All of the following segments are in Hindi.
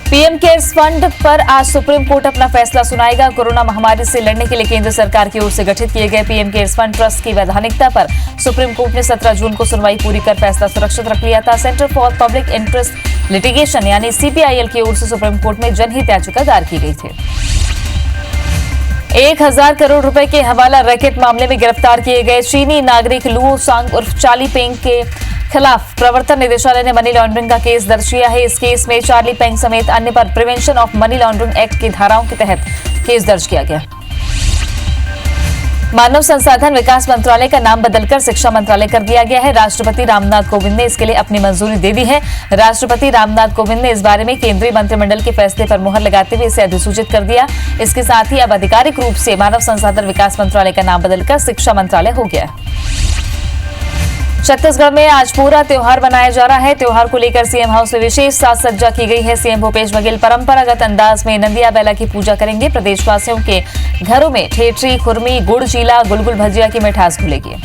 पीएम केयर्स फंड पर आज सुप्रीम कोर्ट अपना फैसला सुनाएगा। कोरोना महामारी से लड़ने के लिए केंद्र सरकार की ओर से गठित किए गए पीएम केयर्स फंड ट्रस्ट की वैधानिकता पर सुप्रीम कोर्ट ने 17 जून को सुनवाई पूरी कर फैसला सुरक्षित रख लिया था। Centre for public interest litigation यानी सीपीआईएल की ओर से सुप्रीम कोर्ट में जनहित याचिका दायर की गई थी। 1000 करोड़ रुपए के हवाला रैकेट मामले में गिरफ्तार किए गए चीनी नागरिक लुओ सांग उर्फ चार्ली पेंग के खिलाफ प्रवर्तन निदेशालय ने मनी लॉन्ड्रिंग का केस दर्ज किया है। इस केस में चार्ली पेंग समेत अन्य पर prevention of money laundering act की धाराओं के तहत केस दर्ज किया गया। मानव संसाधन विकास मंत्रालय का नाम बदलकर शिक्षा मंत्रालय कर दिया गया है। राष्ट्रपति रामनाथ कोविंद ने इसके लिए अपनी मंजूरी दे दी है। राष्ट्रपति रामनाथ कोविंद ने इस बारे में केंद्रीय मंत्रिमंडल के फैसले पर मुहर लगाते हुए इसे अधिसूचित कर दिया। इसके साथ ही अब आधिकारिक रूप से मानव संसाधन विकास मंत्रालय का नाम बदलकर शिक्षा मंत्रालय हो गया है। छत्तीसगढ़ में आज पूरा त्योहार मनाया जा रहा है। त्योहार को लेकर सीएम हाउस में विशेष साज सज्जा की गई है। सीएम भूपेश बघेल परंपरागत अंदाज में नंदिया बैला की पूजा करेंगे। प्रदेशवासियों के घरों में ठेठरी, खुरमी, गुड़ चीला, गुलगुल भजिया की मिठास घुलेगी।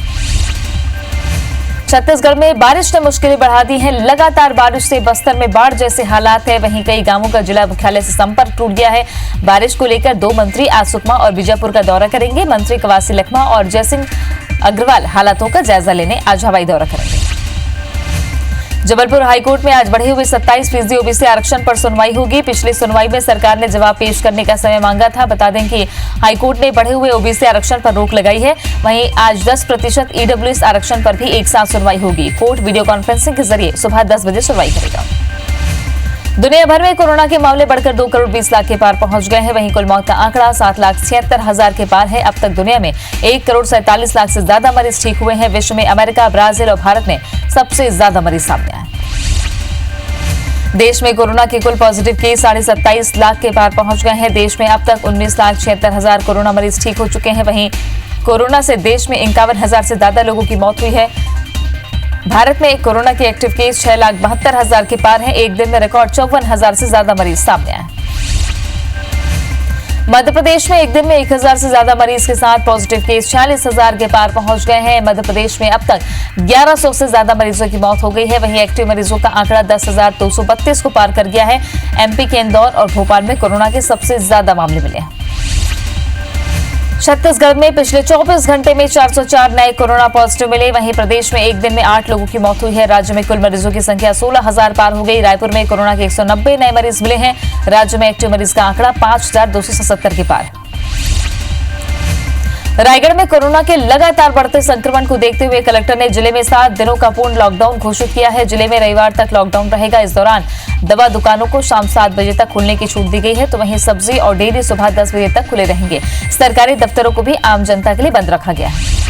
छत्तीसगढ़ में बारिश ने मुश्किलें बढ़ा दी हैं। लगातार बारिश से बस्तर में बाढ़ जैसे हालात है। वहीं कई गांवों का जिला मुख्यालय से संपर्क टूट गया है। बारिश को लेकर 2 मंत्री आज सुकमा और बीजापुर का दौरा करेंगे। मंत्री कवासी लखमा और जयसिंह अग्रवाल हालातों का जायजा लेने आज हवाई दौरा करेंगे। जबलपुर हाईकोर्ट में आज बढ़े हुए 27% ओबीसी आरक्षण पर सुनवाई होगी। पिछली सुनवाई में सरकार ने जवाब पेश करने का समय मांगा था। बता दें कि हाईकोर्ट ने बढ़े हुए ओबीसी आरक्षण पर रोक लगाई है। वहीं आज 10% ईडब्ल्यूएस आरक्षण पर भी एक साथ सुनवाई होगी। कोर्ट वीडियो कॉन्फ्रेंसिंग के जरिए सुबह 10 बजे सुनवाई करेगा। दुनिया भर में कोरोना के मामले बढ़कर 2 करोड़ 20 लाख के पार पहुंच गए हैं। वहीं कुल मौत का आंकड़ा 7,76,000 के पार है। अब तक दुनिया में 1 करोड़ 47 लाख से ज्यादा मरीज ठीक हुए हैं। विश्व में अमेरिका, ब्राजील और भारत में सबसे ज्यादा मरीज सामने आए। देश में कोरोना के कुल पॉजिटिव केस 27.5 लाख के पार पहुंच गए हैं। देश में अब तक 19,76,000 कोरोना मरीज ठीक हो चुके हैं। वहीं कोरोना से देश में 51,000 से ज्यादा लोगों की मौत हुई है। भारत में कोरोना के एक्टिव केस 6,72,000 के पार हैं। एक दिन में रिकॉर्ड 54,000 से ज्यादा मरीज सामने आए। मध्य प्रदेश में एक दिन में 1,000 से ज्यादा मरीज के साथ पॉजिटिव केस 46,000 के पार पहुंच गए हैं। मध्य प्रदेश में अब तक 1100 से ज्यादा मरीजों की मौत हो गई है। वहीं एक्टिव मरीजों का आंकड़ा 10,232 को पार कर गया है। एमपी के इंदौर और भोपाल में कोरोना के सबसे ज्यादा मामले मिले हैं। छत्तीसगढ़ में पिछले 24 घंटे में 404 नए कोरोना पॉजिटिव मिले। वहीं प्रदेश में एक दिन में 8 लोगों की मौत हुई है। राज्य में कुल मरीजों की संख्या 16,000 पार हो गई। रायपुर में कोरोना के 190 नए मरीज मिले हैं। राज्य में एक्टिव मरीज का आंकड़ा 5,277 के पार है। रायगढ़ में कोरोना के लगातार बढ़ते संक्रमण को देखते हुए कलेक्टर ने जिले में 7 दिनों का पूर्ण लॉकडाउन घोषित किया है। जिले में रविवार तक लॉकडाउन रहेगा। इस दौरान दवा दुकानों को शाम 7 बजे तक खुलने की छूट दी गई है। तो वहीं सब्जी और डेयरी सुबह 10 बजे तक खुले रहेंगे। सरकारी दफ्तरों को भी आम जनता के लिए बंद रखा गया है।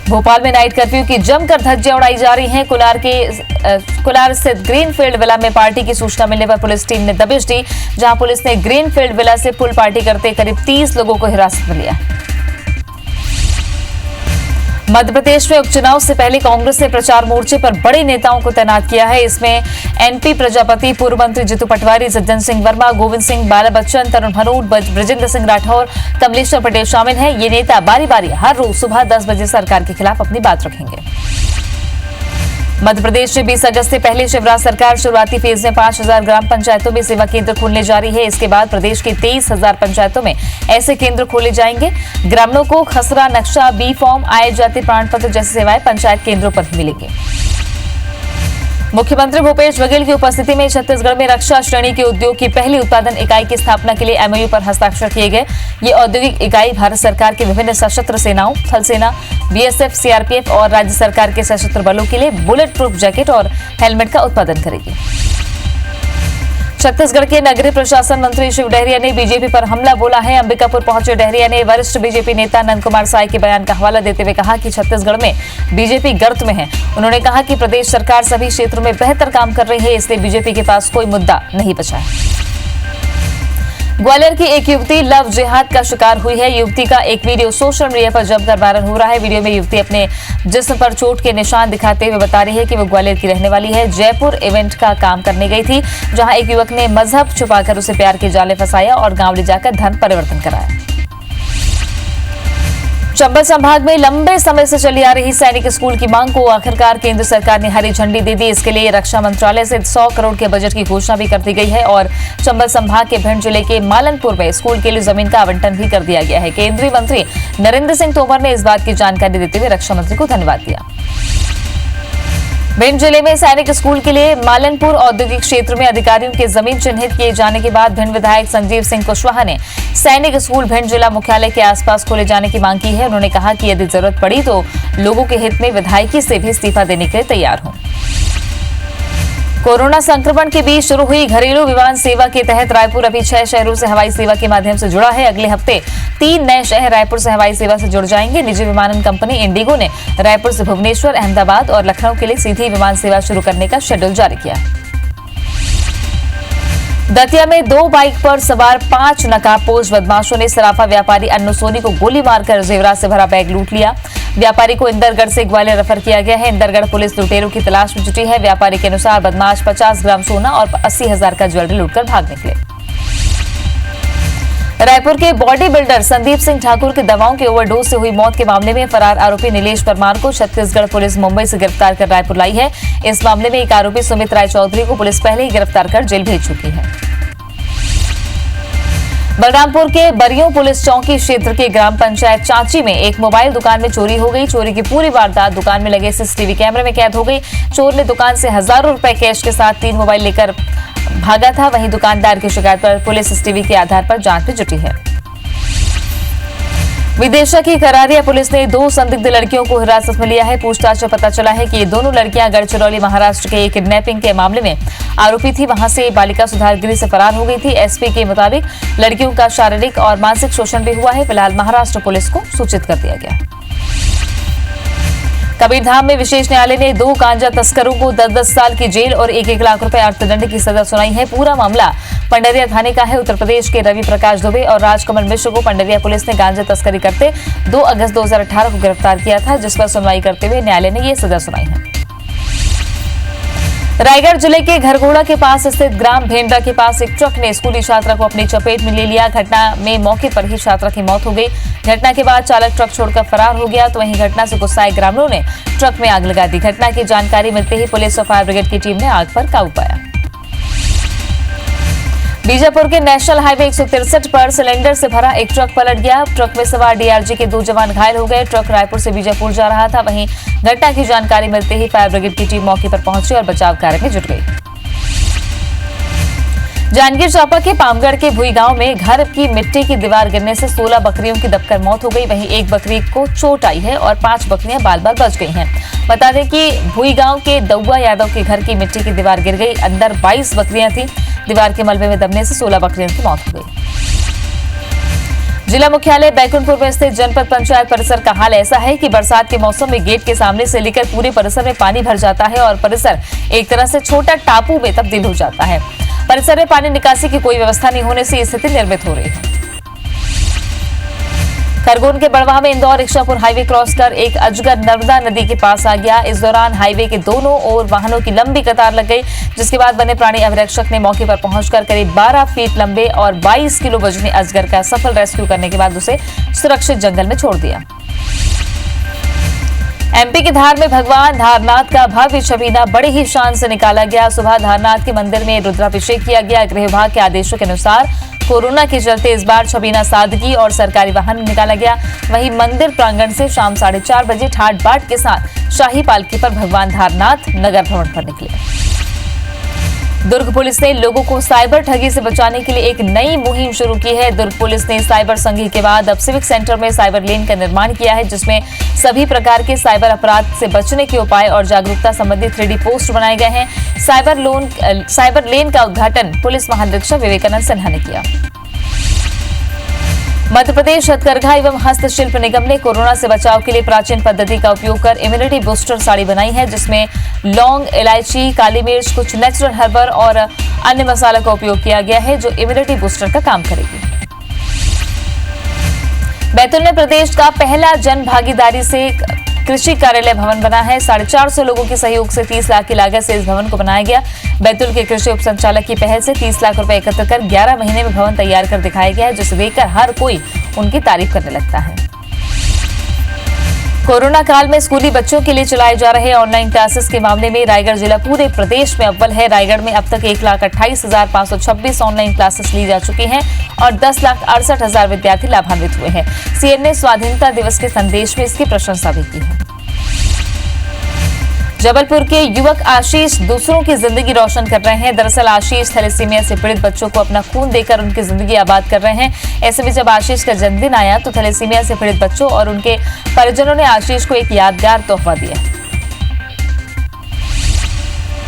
भोपाल में नाइट कर्फ्यू की जमकर धज्जियां उड़ाई जा रही हैं। कुलार स्थित ग्रीनफील्ड विला में पार्टी की सूचना मिलने पर पुलिस टीम ने दबिश दी, जहां पुलिस ने ग्रीनफील्ड विला से पुल पार्टी करते करीब 30 लोगों को हिरासत में लिया। मध्य प्रदेश में उपचुनाव से पहले कांग्रेस ने प्रचार मोर्चे पर बड़े नेताओं को तैनात किया है। इसमें एनपी प्रजापति, पूर्व मंत्री जीतू पटवारी, सज्जन सिंह वर्मा, गोविंद सिंह, बाला बच्चन, तरुण भनोट, ब्रजेंद्र सिंह राठौर, कमलेश्वर पटेल शामिल हैं। ये नेता बारी बारी हर रोज सुबह 10 बजे सरकार के खिलाफ अपनी बात रखेंगे। मध्य प्रदेश में 20 अगस्त से पहले शिवराज सरकार शुरुआती फेज में 5,000 ग्राम पंचायतों में सेवा केंद्र खोलने जा रही है। इसके बाद प्रदेश की 23,000 पंचायतों में ऐसे केंद्र खोले जाएंगे। ग्रामीणों को खसरा, नक्शा, बी फॉर्म, आय जाति प्रमाण पत्र जैसी सेवाएं पंचायत केंद्रों पर ही मिलेंगी। मुख्यमंत्री भूपेश बघेल की उपस्थिति में छत्तीसगढ़ में रक्षा श्रेणी के उद्योग की पहली उत्पादन इकाई की स्थापना के लिए एमओयू पर हस्ताक्षर किए गए। ये औद्योगिक इकाई भारत सरकार के विभिन्न सशस्त्र सेनाओं, थल सेना, बीएसएफ, सीआरपीएफ और राज्य सरकार के सशस्त्र बलों के लिए बुलेट प्रूफ जैकेट और हेलमेट का उत्पादन करेगी। छत्तीसगढ़ के नगरीय प्रशासन मंत्री शिव डहरिया ने बीजेपी पर हमला बोला है। अंबिकापुर पहुंचे डहरिया ने वरिष्ठ बीजेपी नेता नंद कुमार साय के बयान का हवाला देते हुए कहा कि छत्तीसगढ़ में बीजेपी गर्त में है। उन्होंने कहा कि प्रदेश सरकार सभी क्षेत्रों में बेहतर काम कर रही है, इसलिए बीजेपी के पास कोई मुद्दा नहीं बचा है। ग्वालियर की एक युवती लव जिहाद का शिकार हुई है। युवती का एक वीडियो सोशल मीडिया पर जमकर वायरल हो रहा है। वीडियो में युवती अपने जिस्म पर चोट के निशान दिखाते हुए बता रही है कि वो ग्वालियर की रहने वाली है। जयपुर इवेंट का काम करने गई थी, जहां एक युवक ने मजहब छुपाकर उसे प्यार के जाले फंसाया और गांव ले जाकर धन परिवर्तन कराया। चंबल संभाग में लंबे समय से चली आ रही सैनिक स्कूल की मांग को आखिरकार केंद्र सरकार ने हरी झंडी दे दी। इसके लिए रक्षा मंत्रालय से 100 करोड़ के बजट की घोषणा भी कर दी गई है और चंबल संभाग के भिंड जिले के मालनपुर में स्कूल के लिए जमीन का आवंटन भी कर दिया गया है। केंद्रीय मंत्री नरेंद्र सिंह तोमर ने इस बात की जानकारी देते हुए रक्षा मंत्री को धन्यवाद दिया। भिंड जिले में सैनिक स्कूल के लिए मालनपुर औद्योगिक क्षेत्र में अधिकारियों की जमीन चिन्हित किए जाने के बाद भिंड विधायक संजीव सिंह कुशवाहा ने सैनिक स्कूल भिंड जिला मुख्यालय के आसपास खोले जाने की मांग की है। उन्होंने कहा कि यदि जरूरत पड़ी तो लोगों के हित में विधायकी से भी इस्तीफा देने के लिए तैयार हूं। कोरोना संक्रमण के बीच शुरू हुई घरेलू विमान सेवा के तहत रायपुर अभी 6 शहरों से हवाई सेवा के माध्यम से जुड़ा है। अगले हफ्ते 3 नए शहर रायपुर से हवाई सेवा से जुड़ जाएंगे। निजी विमानन कंपनी इंडिगो ने रायपुर से भुवनेश्वर, अहमदाबाद और लखनऊ के लिए सीधी विमान सेवा शुरू करने का शेड्यूल जारी किया। दतिया में 2 बाइक पर सवार 5 नकाबपोश बदमाशों ने सराफा व्यापारी अन्नू सोनी को गोली मारकर जेवरात से भरा बैग लूट लिया। व्यापारी को इंदरगढ़ से ग्वालियर रेफर किया गया है। इंदरगढ़ पुलिस लुटेरों की तलाश में जुटी है। व्यापारी के अनुसार बदमाश 50 ग्राम सोना और 80,000 का ज्वेलरी लूटकर भाग निकले। रायपुर के बॉडी बिल्डर संदीप सिंह ठाकुर की दवाओं के ओवरडोज से हुई मौत के मामले में फरार आरोपी नीलेश परमार को छत्तीसगढ़ पुलिस मुंबई से गिरफ्तार कर रायपुर लाई है। इस मामले में एक आरोपी सुमित राय चौधरी को पुलिस पहले ही गिरफ्तार कर जेल भेज चुकी है। बलरामपुर के बरियों पुलिस चौकी क्षेत्र के ग्राम पंचायत चांची में एक मोबाइल दुकान में चोरी हो गई। चोरी की पूरी वारदात दुकान में लगे सीसीटीवी कैमरे में कैद हो गई। चोर ने दुकान से हजारों रुपए कैश के साथ 3 मोबाइल लेकर भागा था। वहीं दुकानदार की शिकायत पर पुलिस सीसीटीवी के आधार पर जांच में जुटी है। विदिशा की करारिया पुलिस ने 2 संदिग्ध लड़कियों को हिरासत में लिया है। पूछताछ में पता चला है कि ये दोनों लड़कियां गढ़चिरौली महाराष्ट्र के किडनैपिंग के मामले में आरोपी थी। वहां से बालिका सुधार गृह से फरार हो गई थी। एसपी के मुताबिक लड़कियों का शारीरिक और मानसिक शोषण भी हुआ है। फिलहाल महाराष्ट्र पुलिस को सूचित कर दिया गया। कबीरधाम में विशेष न्यायालय ने 2 गांजा तस्करों को 10-10 साल की जेल और 1-1 लाख रुपए अर्थदंड की सजा सुनाई है। पूरा मामला पंडरिया थाने का है। उत्तर प्रदेश के रवि प्रकाश दुबे और राजकमल मिश्र को पंडरिया पुलिस ने गांजा तस्करी करते 2 अगस्त 2018 को गिरफ्तार किया था, जिस पर सुनवाई करते हुए न्यायालय ने यह सजा सुनाई है। रायगढ़ जिले के घरघोड़ा के पास स्थित ग्राम भेंडरा के पास एक ट्रक ने स्कूली छात्रा को अपनी चपेट में ले लिया। घटना में मौके पर ही छात्रा की मौत हो गई। घटना के बाद चालक ट्रक छोड़कर फरार हो गया। तो वहीं घटना से गुस्साए ग्रामीणों ने ट्रक में आग लगा दी। घटना की जानकारी मिलते ही पुलिस और फायर ब्रिगेड की टीम ने आग पर काबू पाया। बीजापुर के नेशनल हाईवे 163 पर सिलेंडर से भरा एक ट्रक पलट गया। ट्रक में सवार डीआरजी के 2 जवान घायल हो गए। ट्रक रायपुर से बीजापुर जा रहा था। वहीं घटना की जानकारी मिलते ही फायर ब्रिगेड की टीम मौके पर पहुंची और बचाव कार्य में जुट गई। जांजगीर चांपा के पामगढ़ के भुई गांव में घर की मिट्टी की दीवार गिरने से 16 बकरियों की दबकर मौत हो गई। वहीं एक बकरी को चोट आई है और 5 बकरियां बाल-बाल बच गई हैं। बता दें कि भुई गांव के दौआ यादव के घर की मिट्टी की दीवार गिर गई। अंदर 22 बकरियां थी। दीवार के मलबे में दबने से 16 बकरियों की मौत हो गई। जिला मुख्यालय बैकुंठपुर में स्थित जनपद पंचायत परिसर का हाल ऐसा है कि बरसात के मौसम में गेट के सामने से लेकर पूरे परिसर में पानी भर जाता है और परिसर एक तरह से छोटा टापू में तब्दील हो जाता है। परिसर में पानी निकासी की कोई व्यवस्था नहीं होने से स्थिति निर्मित हो रही है। खरगोन के बड़वाह में इंदौर इच्छापुर हाईवे क्रॉस कर एक अजगर नर्मदा नदी के पास आ गया। इस दौरान हाईवे के दोनों ओर वाहनों की लंबी कतार लग गई, जिसके बाद वन्य प्राणी अभिरक्षक ने मौके पर पहुंचकर करीब 12 फीट लंबे और 22 किलो वजनी अजगर का सफल रेस्क्यू करने के बाद उसे सुरक्षित जंगल में छोड़ दिया। एमपी के धार में भगवान धारनाथ का भव्य छबीना बड़े ही शान से निकाला गया। सुबह धारनाथ के मंदिर में रुद्राभिषेक किया गया। गृह विभाग के आदेशों के अनुसार कोरोना के चलते इस बार छबीना सादगी और सरकारी वाहन में निकाला गया। वहीं मंदिर प्रांगण से शाम 4:30 बजे ठाट बाट के साथ शाही पालकी पर भगवान धारनाथ नगर भ्रमण पर निकले। दुर्ग पुलिस ने लोगों को साइबर ठगी से बचाने के लिए एक नई मुहिम शुरू की है। दुर्ग पुलिस ने साइबर संघी के बाद अब सिविक सेंटर में साइबर लेन का निर्माण किया है, जिसमें सभी प्रकार के साइबर अपराध से बचने के उपाय और जागरूकता संबंधी 3D पोस्ट बनाए गए हैं। साइबर लेन का उद्घाटन पुलिस महानिरीक्षक विवेकानंद सिन्हा ने किया। मध्य प्रदेश हथकरघा एवं हस्तशिल्प निगम ने कोरोना से बचाव के लिए प्राचीन पद्धति का उपयोग कर इम्यूनिटी बूस्टर साड़ी बनाई है, जिसमें लौंग, इलायची, काली मिर्च, कुछ नेचुरल हर्बल और अन्य मसाला का उपयोग किया गया है, जो इम्यूनिटी बूस्टर का काम करेगी। बैतूल में प्रदेश का पहला जन भागीदारी से कृषि कार्यालय भवन बना है। 450 लोगों के सहयोग से 30 लाख की लागत से इस भवन को बनाया गया। बैतूल के कृषि उप संचालक की पहल से 30 लाख रुपए एकत्र कर 11 महीने में भवन तैयार कर दिखाया गया है, जिसे देखकर हर कोई उनकी तारीफ करने लगता है। कोरोना काल में स्कूली बच्चों के लिए चलाए जा रहे ऑनलाइन क्लासेस के मामले में रायगढ़ जिला पूरे प्रदेश में अव्वल है। रायगढ़ में अब तक 1,28,526 ऑनलाइन क्लासेस ली जा चुकी हैं और 10,68,000 विद्यार्थी लाभान्वित हुए हैं। सीएम ने स्वाधीनता दिवस के संदेश में इसकी प्रशंसा भी की है। जबलपुर के युवक आशीष दूसरों की जिंदगी रोशन कर रहे हैं। दरअसल आशीष थैलेसीमिया से पीड़ित बच्चों को अपना खून देकर उनकी जिंदगी आबाद कर रहे हैं। ऐसे में जब आशीष का जन्मदिन आया तो थैलेसीमिया से पीड़ित बच्चों और उनके परिजनों ने आशीष को एक यादगार तोहफा दिया।